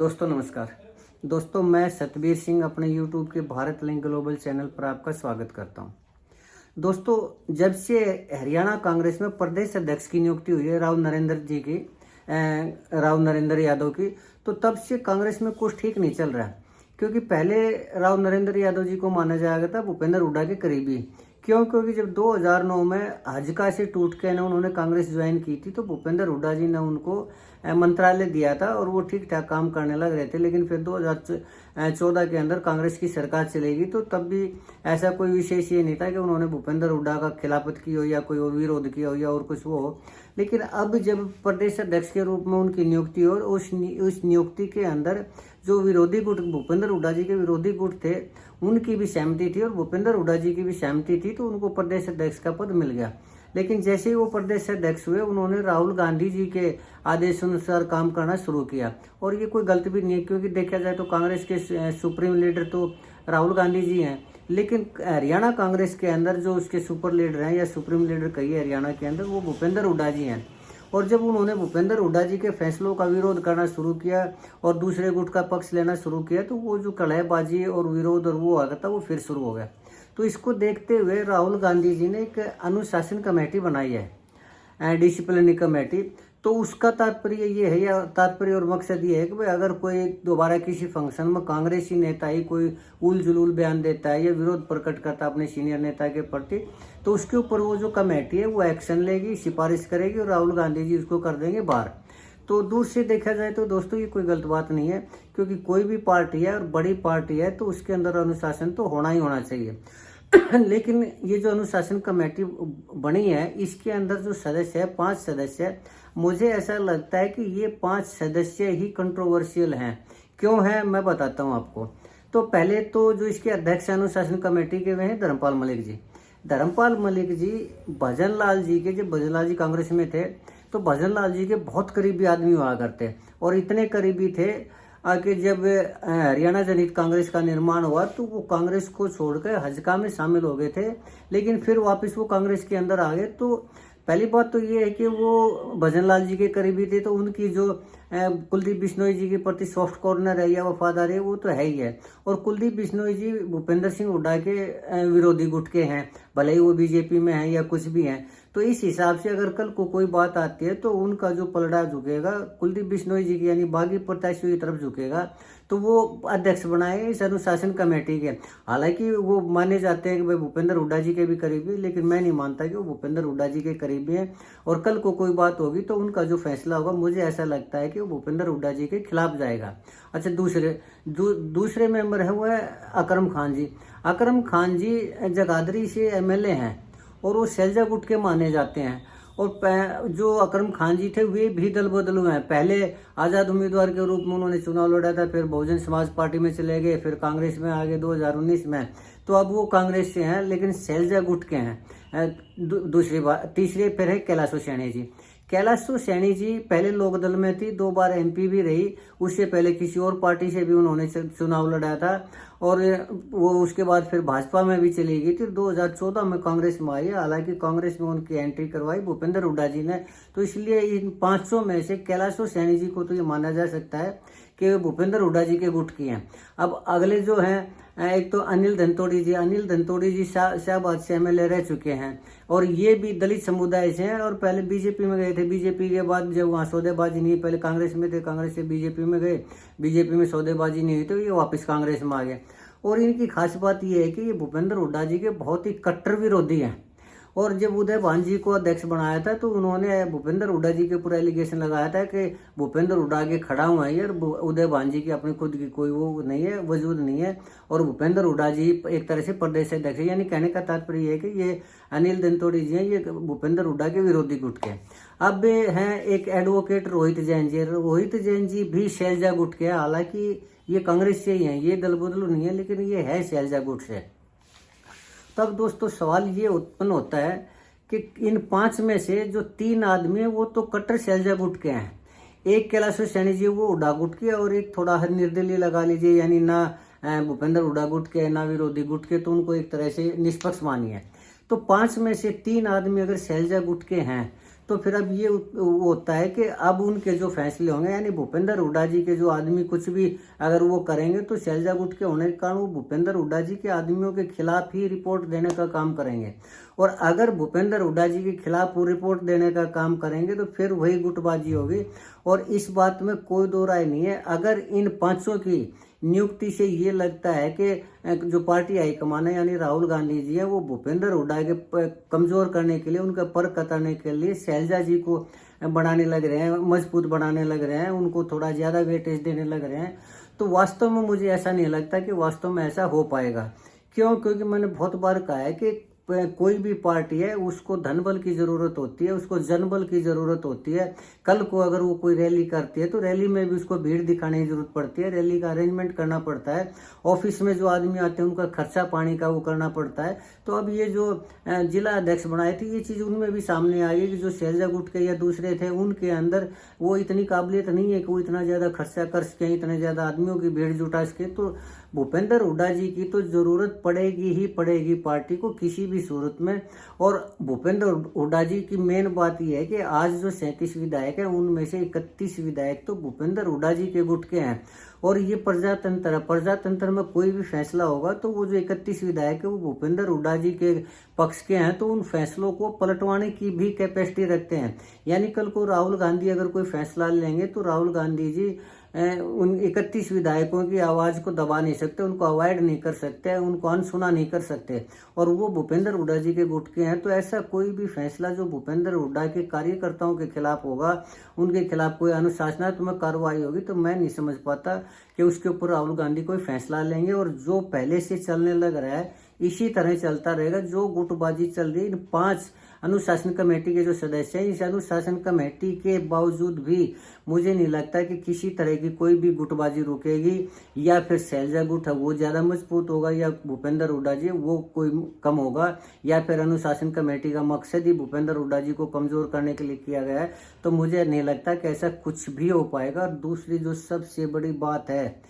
दोस्तों नमस्कार। दोस्तों मैं सतबीर सिंह अपने YouTube के भारत लिंक ग्लोबल चैनल पर आपका स्वागत करता हूं। दोस्तों जब से हरियाणा कांग्रेस में प्रदेश अध्यक्ष की नियुक्ति हुई है राव नरेंद्र यादव की, तो तब से कांग्रेस में कुछ ठीक नहीं चल रहा है। क्योंकि पहले राव नरेंद्र यादव जी को माना जाएगा था भूपेंद्र हुड्डा के करीबी। क्योंकि जब 2009 में हजका से टूट के उन्होंने कांग्रेस ज्वाइन की थी, तो भूपेंद्र हुड्डा जी ने उनको मंत्रालय दिया था और वो ठीक ठाक काम करने लग रहे थे। लेकिन फिर 2014 के अंदर कांग्रेस की सरकार चलेगी, तो तब भी ऐसा कोई विशेष ये नहीं था कि उन्होंने भूपेंद्र हुड्डा का खिलाफत की हो या कोई और विरोध किया हो या और कुछ वो हो। लेकिन अब जब प्रदेश अध्यक्ष के रूप में उनकी नियुक्ति हो, उस नियुक्ति के अंदर जो विरोधी गुट भूपेंद्र हुड्डा जी के विरोधी गुट थे उनकी भी सहमति थी और भूपेंद्र हुड्डा जी की भी सहमति थी, तो उनको प्रदेश अध्यक्ष का पद मिल गया। लेकिन जैसे ही वो प्रदेश अध्यक्ष हुए, उन्होंने राहुल गांधी जी के आदेश अनुसार काम करना शुरू किया। और ये कोई गलत भी नहीं है, क्योंकि देखा जाए तो कांग्रेस के सुप्रीम लीडर तो राहुल गांधी जी हैं। लेकिन हरियाणा कांग्रेस के अंदर जो उसके सुपर लीडर हैं या सुप्रीम लीडर कहिए हरियाणा के अंदर, वो भूपेंद्र हुड्डा जी हैं। और जब उन्होंने भूपेंद्र हुड्डा जी के फैसलों का विरोध करना शुरू किया और दूसरे गुट का पक्ष लेना शुरू किया, तो वो जो कलहबाजी और विरोध और वो आ गया था, वो फिर शुरू हो गया। तो इसको देखते हुए राहुल गांधी जी ने एक अनुशासन कमेटी बनाई है, डिसिप्लिनरी कमेटी। तो उसका तात्पर्य ये है या तात्पर्य और मकसद ये है कि भाई अगर कोई दोबारा किसी फंक्शन में कांग्रेसी नेता ही कोई उल जुलूल बयान देता है या विरोध प्रकट करता है अपने सीनियर नेता के प्रति, तो उसके ऊपर वो जो कमेटी है वो एक्शन लेगी, सिफारिश करेगी और राहुल गांधी जी उसको कर देंगे बाहर। तो दूर से देखा जाए तो दोस्तों ये कोई गलत बात नहीं है, क्योंकि कोई भी पार्टी है और बड़ी पार्टी है तो उसके अंदर अनुशासन तो होना ही होना चाहिए। लेकिन ये जो अनुशासन कमेटी बनी है, इसके अंदर जो सदस्य है 5 सदस्य है, मुझे ऐसा लगता है कि ये 5 सदस्य ही कंट्रोवर्शियल हैं। क्यों है मैं बताता हूँ आपको। तो पहले तो जो इसके अध्यक्ष अनुशासन कमेटी के वे हैं धर्मपाल मलिक जी। धर्मपाल मलिक जी भजन लाल जी के, जब भजन लाल जी कांग्रेस में थे तो भजन लाल जी के बहुत करीबी आदमी हुआ करते, और इतने करीबी थे कि जब हरियाणा जनहित कांग्रेस का निर्माण हुआ तो वो कांग्रेस को छोड़कर हजका में शामिल हो गए थे। लेकिन फिर वापस वो कांग्रेस के अंदर आ गए। तो पहली बात तो ये है कि वो भजन लाल जी के करीबी थे, तो उनकी जो कुलदीप बिश्नोई जी के प्रति सॉफ्ट कॉर्नर है या वफादारी है वो तो है ही है। और कुलदीप बिश्नोई जी भूपेंद्र सिंह हुड्डा के विरोधी गुट के हैं, भले ही वो बीजेपी में हैं या कुछ भी हैं। तो इस हिसाब से अगर कल को कोई बात आती है तो उनका जो पलड़ा झुकेगा कुलदीप बिश्नोई जी की यानी बागी प्रत्याशियों की तरफ झुकेगा, तो वो अध्यक्ष बनाए इस अनुशासन कमेटी के। हालांकि वो माने जाते हैं कि भाई भूपेंद्र हुड्डा जी के भी करीबी, लेकिन मैं नहीं मानता कि वो भूपेंद्र हुड्डा जी के करीबी हैं। और कल को कोई बात होगी तो उनका जो फैसला होगा मुझे ऐसा लगता है कि वो भूपेंद्र हुड्डा जी के खिलाफ जाएगा। अच्छा, दूसरे मेंबर है वो है अकरम खान जी। अकरम खान जी जगाधरी से एमएलए हैं और वो सैलजा गुट के माने जाते हैं। और जो अकरम खान जी थे वे भी दल बदल हुए हैं। पहले आज़ाद उम्मीदवार के रूप में उन्होंने चुनाव लड़ा था, फिर बहुजन समाज पार्टी में चले गए, फिर कांग्रेस में आ गए 2019 में। तो अब वो कांग्रेस से हैं लेकिन सैलजा गुट के हैं। दूसरी बात, तीसरे फिर है कैलाशो सैनी जी। कैलाशो सैनी जी पहले लोकदल में थी, 2 बार एमपी भी रही। उससे पहले किसी और पार्टी से भी उन्होंने चुनाव लड़ा था और वो उसके बाद फिर भाजपा में भी चली गई थी। 2014 में कांग्रेस में आई है। हालांकि कांग्रेस में उनकी एंट्री करवाई भूपेंद्र हुड्डा जी ने। तो इसलिए इन 500 में से कैलाशो सैनी जी को तो ये माना जा सकता है कि भूपेंद्र हुड्डा जी के गुट की हैं। अब अगले जो हैं, एक तो अनिल धनतोड़ी जी। अनिल धनतोड़ी जी शाहबाद से एमएलए रह चुके हैं और ये भी दलित समुदाय से हैं और पहले बीजेपी में गए थे। बीजेपी के बाद जब वहाँ सौदेबाजी नहीं, पहले कांग्रेस में थे, कांग्रेस से बीजेपी में गए, बीजेपी में सौदेबाजी नहीं हुई तो ये वापस कांग्रेस में आ गए। और इनकी खास बात ये है कि ये भूपेंद्र हुड्डा जी के बहुत ही कट्टर विरोधी हैं। और जब उदय भान जी को अध्यक्ष बनाया था तो उन्होंने भूपेंद्र हुड्डा जी के ऊपर एलिगेशन लगाया था कि भूपेंद्र हुड्डा आगे खड़ा हुआ है और उदय भान जी की अपनी खुद की कोई वो नहीं है, वजूद नहीं है। और भूपेंद्र हुड्डा जी एक तरह से प्रदेश अध्यक्ष है। यानी कहने का तात्पर्य ये है कि ये अनिल धनतोड़ी जी हैं, ये भूपेंद्र हुड्डा के विरोधी गुट के। अब हैं एक एडवोकेट रोहित जैन जी। रोहित जैन जी भी सैलजा गुट के हैं। हालांकि ये कांग्रेस से ही हैं, ये दल बदलू नहीं है, लेकिन ये है सैलजा गुट से। तब दोस्तों सवाल ये उत्पन्न होता है कि इन 5 में से जो 3 आदमी हैं वो तो कट्टर सैलजा गुट के हैं। एक कैलाशो सैनी जी वो हुड्डा गुट के, और एक थोड़ा निर्दलीय लगा लीजिए, यानी ना भूपेंद्र हुड्डा गुट के ना विरोधी गुट के, तो उनको एक तरह से निष्पक्ष मानिए। तो 5 में से 3 आदमी अगर सैलजा गुट के हैं तो फिर अब ये वो होता है कि अब उनके जो फैसले होंगे, यानी भूपेंद्र हुड्डा जी के जो आदमी कुछ भी अगर वो करेंगे तो शैलजा गुट के होने के कारण वो भूपेंद्र हुड्डा जी के आदमियों के खिलाफ ही रिपोर्ट देने का काम करेंगे। और अगर भूपेंद्र हुड्डा जी के खिलाफ वो रिपोर्ट देने का काम करेंगे तो फिर वही गुटबाजी होगी। और इस बात में कोई दो राय नहीं है। अगर इन पांचों की नियुक्ति से ये लगता है कि जो पार्टी हाईकमान है यानी राहुल गांधी जी है, वो भूपेंद्र हुड्डा के कमजोर करने के लिए, उनका पर कतरने के लिए शैलजा जी को बढ़ाने लग रहे हैं, मजबूत बनाने लग रहे हैं, उनको थोड़ा ज्यादा वेटेज देने लग रहे हैं, तो वास्तव में मुझे ऐसा नहीं लगता कि वास्तव में ऐसा हो पाएगा। क्यों? क्योंकि मैंने बहुत बार कहा है कि कोई भी पार्टी है उसको धन बल की जरूरत होती है, उसको जनबल की जरूरत होती है। कल को अगर वो कोई रैली करती है तो रैली में भी उसको भीड़ दिखाने की जरूरत पड़ती है, रैली का अरेंजमेंट करना पड़ता है, ऑफिस में जो आदमी आते हैं उनका खर्चा पानी का वो करना पड़ता है। तो अब ये जो जिला अध्यक्ष बनाए थे, ये चीज उनमें भी सामने आई है कि जो शैलजा गुट के या दूसरे थे उनके अंदर वो इतनी काबिलियत नहीं है कि वो इतना ज्यादा खर्चा कर सके, इतने ज्यादा आदमियों की भीड़ जुटा सके। तो भूपेंद्र हुड्डा जी की तो जरूरत पड़ेगी ही पड़ेगी पार्टी को किसी भी सूरत में। और भूपेंद्र हुड्डा जी की मेन बात यह है कि आज जो 37 विधायक है उनमें से 31 विधायक तो भूपेंद्र हुड्डा जी के गुट के हैं। और ये प्रजातंत्र है, प्रजातंत्र में कोई भी फैसला होगा तो वो जो 31 विधायक है वो भूपेंद्र हुड्डा जी के पक्ष के हैं, तो उन फैसलों को पलटवाने की भी कैपेसिटी रखते हैं। यानी कल को राहुल गांधी अगर कोई फैसला लेंगे तो राहुल गांधी जी उन 31 विधायकों की आवाज को दबा नहीं सकते, उनको अवॉइड नहीं कर सकते, उनको अनसुना नहीं कर सकते। और वो भूपेंद्र हुड्डा जी के गुट के हैं, तो ऐसा कोई भी फैसला जो भूपेंद्र हुड्डा के कार्यकर्ताओं के खिलाफ होगा, उनके खिलाफ कोई अनुशासनात्मक कार्रवाई होगी, तो मैं नहीं समझ पाता कि उसके ऊपर राहुल गांधी कोई फैसला लेंगे। और जो पहले से चलने लग रहा है इसी तरह चलता रहेगा। जो गुटबाजी चल रही है इन 5 अनुशासन कमेटी के जो सदस्य हैं, इस अनुशासन कमेटी के बावजूद भी मुझे नहीं लगता कि किसी तरह की कोई भी गुटबाजी रुकेगी। या फिर शैलजा गुट है वो ज्यादा मजबूत होगा, या भूपेंद्र हुड्डा जी वो कोई कम होगा, या फिर अनुशासन कमेटी का मकसद ही भूपेंद्र हुड्डा जी को कमजोर करने के लिए किया गया है। तो मुझे नहीं लगता कि ऐसा कुछ भी हो पाएगा। और दूसरी जो सबसे बड़ी बात है,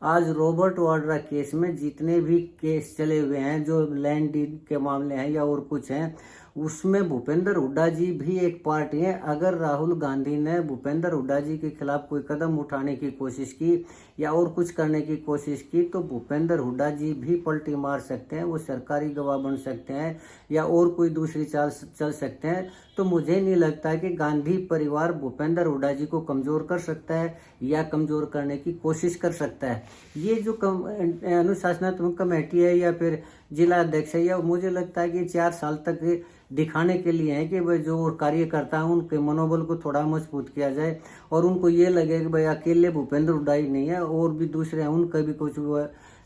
आज रॉबर्ट वाड्रा केस में जितने भी केस चले हुए हैं, जो लैंड डील के मामले हैं या और कुछ हैं, उसमें भूपेंद्र हुड्डा जी भी एक पार्टी है। अगर राहुल गांधी ने भूपेंद्र हुड्डा जी के खिलाफ कोई कदम उठाने की कोशिश की या और कुछ करने की कोशिश की तो भूपेंद्र हुड्डा जी भी पलटी मार सकते हैं, वो सरकारी गवाह बन सकते हैं या और कोई दूसरी चाल चल सकते हैं। तो मुझे नहीं लगता कि गांधी परिवार भूपेंद्र हुड्डा जी को कमजोर कर सकता है या कमजोर करने की कोशिश कर सकता है। ये जो अनुशासनात्मक कमेटी है या फिर जिला अध्यक्ष है, या मुझे लगता है कि 4 साल तक दिखाने के लिए है कि भाई जो कार्यकर्ता हैं उनके मनोबल को थोड़ा मजबूत किया जाए और उनको ये लगे कि भाई अकेले भूपेंद्र हुड्डा ही नहीं है, और भी दूसरे हैं, उनका भी कुछ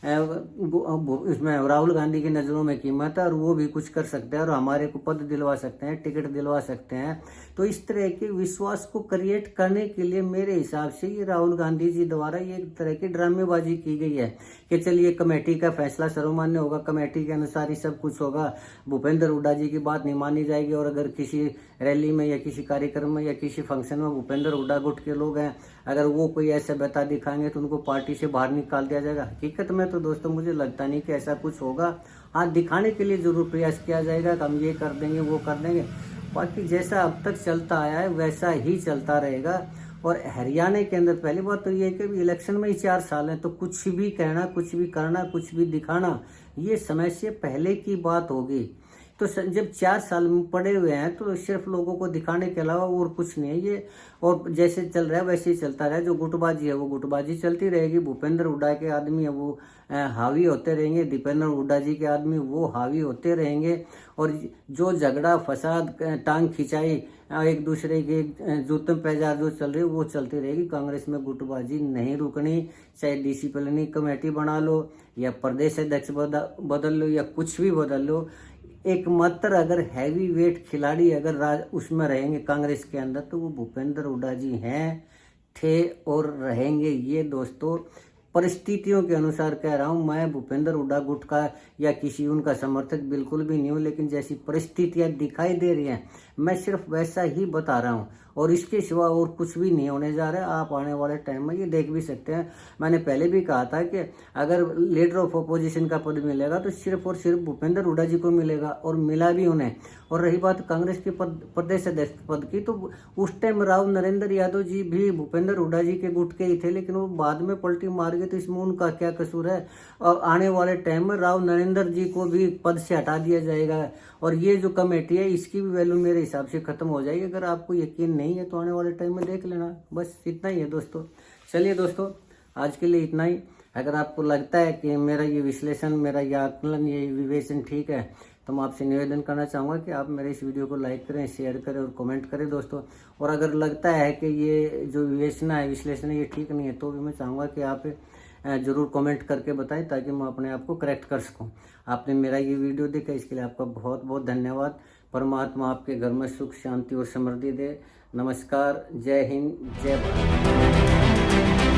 इसमें राहुल गांधी की नज़रों में कीमत है और वो भी कुछ कर सकते हैं और हमारे को पद दिलवा सकते हैं, टिकट दिलवा सकते हैं। तो इस तरह के विश्वास को क्रिएट करने के लिए मेरे हिसाब से ये राहुल गांधी जी द्वारा ये एक तरह की ड्रामेबाजी की गई है कि चलिए कमेटी का फैसला सर्वमान्य होगा, कमेटी के अनुसार ही सब कुछ होगा, भूपेंद्र हुड्डा जी की बात नहीं मानी जाएगी। और अगर किसी रैली में या किसी कार्यक्रम में या किसी फंक्शन में भूपेंद्र हुड्डा गुट के लोग हैं, अगर वो कोई ऐसा बता दिखाएंगे तो उनको पार्टी से बाहर निकाल दिया जाएगा। हकीकत में तो दोस्तों मुझे लगता नहीं कि ऐसा कुछ होगा। हाँ, दिखाने के लिए जरूर प्रयास किया जाएगा कि हम ये कर देंगे वो कर देंगे, बाकी जैसा अब तक चलता आया है वैसा ही चलता रहेगा। और हरियाणा के अंदर पहली बात तो ये है कि इलेक्शन में ही 4 साल है, तो कुछ भी कहना, कुछ भी करना, कुछ भी दिखाना ये समय से पहले की बात होगी। तो जब 4 साल में पड़े हुए हैं तो सिर्फ लोगों को दिखाने के अलावा और कुछ नहीं है ये। और जैसे चल रहा है वैसे ही चलता रहा। जो गुटबाजी है वो गुटबाजी चलती रहेगी। भूपेंद्र हुड्डा के आदमी है वो हावी होते रहेंगे, दीपेंद्र हुड्डा जी के आदमी वो हावी होते रहेंगे। और जो झगड़ा फसाद टांग खिंचाई एक दूसरे के जूतम पैजार जो चल रही है वो चलती रहेगी। कांग्रेस में गुटबाजी नहीं रुकनी, चाहे डिसिप्लिनरी कमेटी बना लो या प्रदेश अध्यक्ष बदल लो या कुछ भी बदल लो। एकमात्र अगर हैवी वेट खिलाड़ी अगर उसमें रहेंगे कांग्रेस के अंदर तो वो भूपेंद्र हुड्डा जी हैं, थे और रहेंगे। ये दोस्तों परिस्थितियों के अनुसार कह रहा हूँ, मैं भूपेंद्र हुड्डा गुट का या किसी उनका समर्थक बिल्कुल भी नहीं हूँ, लेकिन जैसी परिस्थितियाँ दिखाई दे रही हैं मैं सिर्फ वैसा ही बता रहा हूँ। और इसके सिवा और कुछ भी नहीं होने जा रहा है। आप आने वाले टाइम में ये देख भी सकते हैं। मैंने पहले भी कहा था कि अगर लीडर ऑफ अपोजिशन का पद मिलेगा तो सिर्फ और सिर्फ भूपेंद्र हुड्डा जी को मिलेगा, और मिला भी उन्हें। और रही बात कांग्रेस के प्रदेश अध्यक्ष पद की, तो उस टाइम राव नरेंद्र यादव जी भी भूपेंद्र हुड्डा जी के गुट के ही थे, लेकिन वो बाद में पलटी मार गए, तो इसमें उनका क्या कसूर है। और आने वाले टाइम में राव नरेंद्र जी को भी पद से हटा दिया जाएगा, और ये जो कमेटी है इसकी भी वैल्यू मेरे हिसाब से खत्म हो जाएगी। अगर आपको यकीन नहीं है तो आने वाले टाइम में देख लेना। बस इतना ही है दोस्तों। चलिए दोस्तों, आज के लिए इतना ही। अगर आपको लगता है कि मेरा ये विश्लेषण, मेरा ये आकलन, ये विवेचन ठीक है, तो मैं आपसे निवेदन करना चाहूँगा कि आप मेरे इस वीडियो को लाइक करें, शेयर करें और कमेंट करें दोस्तों। और अगर लगता है कि ये जो विवेचना है, विश्लेषण है, ये ठीक नहीं है, तो भी मैं चाहूँगा कि आप ज़रूर कमेंट करके बताएं, ताकि मैं अपने आप को करेक्ट कर सकूं। आपने मेरा ये वीडियो देखा, इसके लिए आपका बहुत बहुत धन्यवाद। परमात्मा आपके घर में सुख, शांति और समृद्धि दे। नमस्कार, जय हिंद, जय भारत।